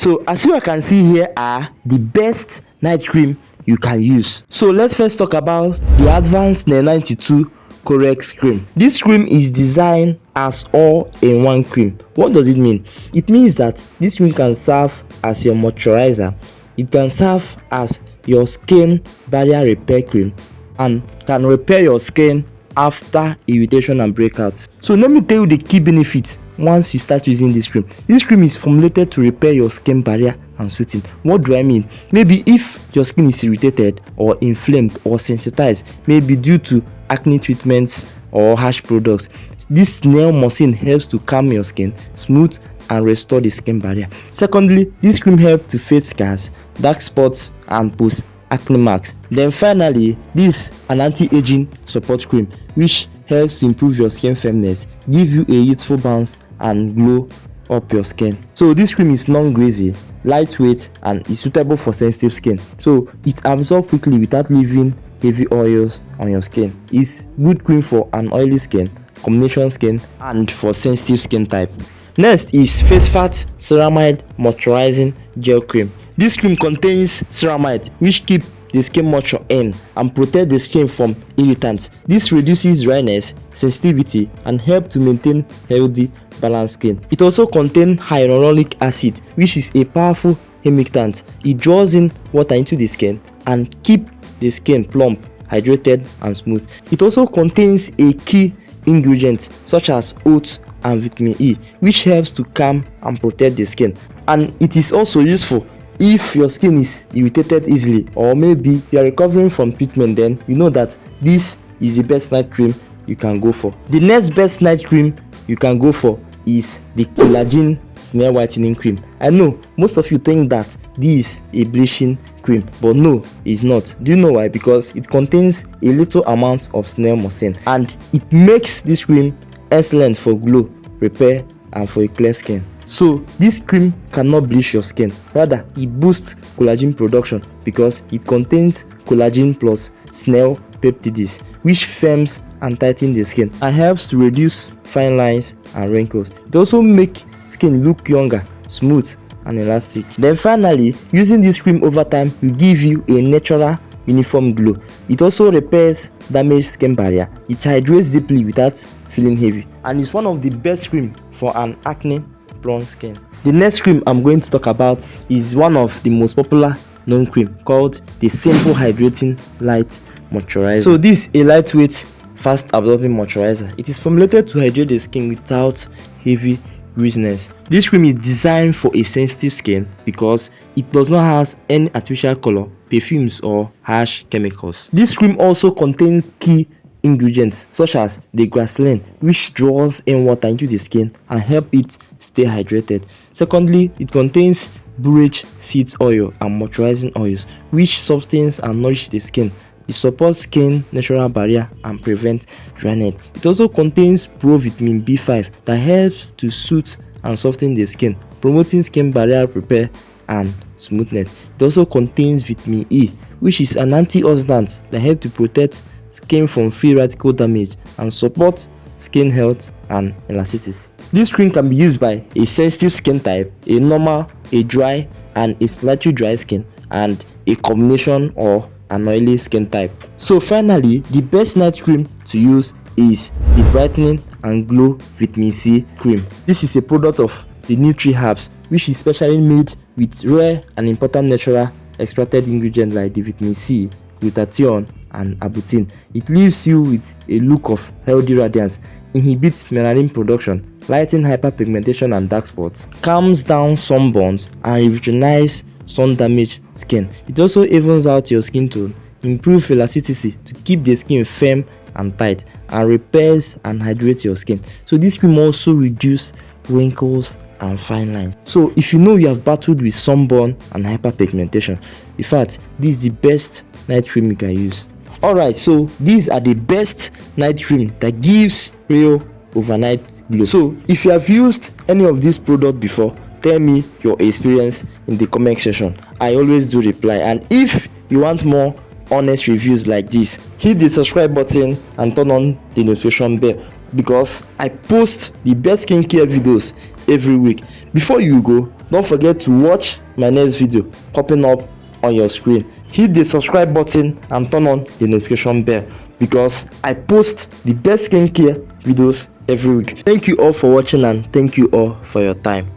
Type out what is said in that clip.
So as you can see, here are the best night cream you can use. So let's first talk about the advanced Snail 92 COSRX cream. This cream is designed as all-in-one cream. What does it mean? It means that this cream can serve as your moisturizer, it can serve as your skin barrier repair cream, and can repair your skin after irritation and breakout. So let me tell you the key benefits once you start using this cream. This cream is formulated to repair your skin barrier and soothing. What do I mean? Maybe if your skin is irritated or inflamed or sensitized, maybe due to acne treatments or harsh products, this Snail mucin helps to calm your skin, smooth and restore the skin barrier. Secondly, this cream helps to fade scars, dark spots and post acne marks. Then finally, this is an anti-aging support cream which helps to improve your skin firmness, give you a youthful bounce and glow up your skin. So this cream is non-greasy, lightweight and is suitable for sensitive skin. So it absorbs quickly without leaving heavy oils on your skin. It's good cream for an oily skin, combination skin and for sensitive skin type. Next is Face Fat Ceramide Moisturizing Gel Cream. This cream contains ceramide which keep the skin moisture in and protect the skin from irritants. This reduces dryness, sensitivity and help to maintain healthy, balanced skin. It also contains hyaluronic acid which is a powerful humectant. It draws in water into the skin and keep the skin plump, hydrated and smooth. It also contains a key ingredient such as oat and vitamin E which helps to calm and protect the skin, and it is also useful if your skin is irritated easily or maybe you are recovering from treatment. Then you know that this is the best night cream you can go for. The next best night cream you can go for is the Collagen Snail Whitening Cream. I know most of you think that this is a bleaching cream, but no, it's not. Do you know why? Because it contains a little amount of snail mucin and it makes this cream excellent for glow, repair and for a clear skin. So this cream cannot bleach your skin, rather it boosts collagen production because it contains collagen plus snail peptides which firms and tightens the skin and helps to reduce fine lines and wrinkles. It also makes skin look younger, smooth and elastic. Then finally, using this cream over time will give you a natural uniform glow. It also repairs damaged skin barrier. It hydrates deeply without feeling heavy and is one of the best cream for an acne prone skin. The next cream I'm going to talk about is one of the most popular known cream called the Simple Hydrating Light Moisturizer. So this is a lightweight, fast absorbing moisturizer. It is formulated to hydrate the skin without heavy greasiness. This cream is designed for a sensitive skin because it does not have any artificial color, perfumes or harsh chemicals. This cream also contains key ingredients such as the grassland which draws in water into the skin and help it stay hydrated. Secondly, it contains borage seed oil and moisturizing oils which softens and nourish the skin. It supports skin natural barrier and prevents dryness. It also contains vitamin B5 that helps to soothe and soften the skin, promoting skin barrier repair and smoothness. It also contains vitamin E which is an antioxidant that helps to protect skin from free radical damage and support skin health and elasticity. This cream can be used by a sensitive skin type, a normal, a dry and a slightly dry skin, and a combination or an oily skin type. So finally, the best night cream to use is the Brightening and Glow Vitamin C Cream. This is a product of the Neutrogena which is specially made with rare and important natural extracted ingredients like the vitamin C, glutathione and arbutin. It leaves you with a look of healthy radiance, inhibits melanin production, lightens hyperpigmentation and dark spots, calms down sunburns and revitalizes sun-damaged skin. It also evens out your skin tone, improves elasticity to keep the skin firm and tight, and repairs and hydrates your skin. So this cream also reduces wrinkles and fine lines. So if you know you have battled with sunburn and hyperpigmentation, in fact this is the best night cream you can use. Alright, so these are the best night cream that gives real overnight glow. So if you have used any of these products before, tell me your experience in the comment section. I always do reply, and if you want more honest reviews like this, hit the subscribe button and turn on the notification bell because I post the best skincare videos every week. Before you go, don't forget to watch my next video popping up on your screen. Hit the subscribe button and turn on the notification bell because I post the best skincare videos every week. Thank you all for watching and thank you all for your time.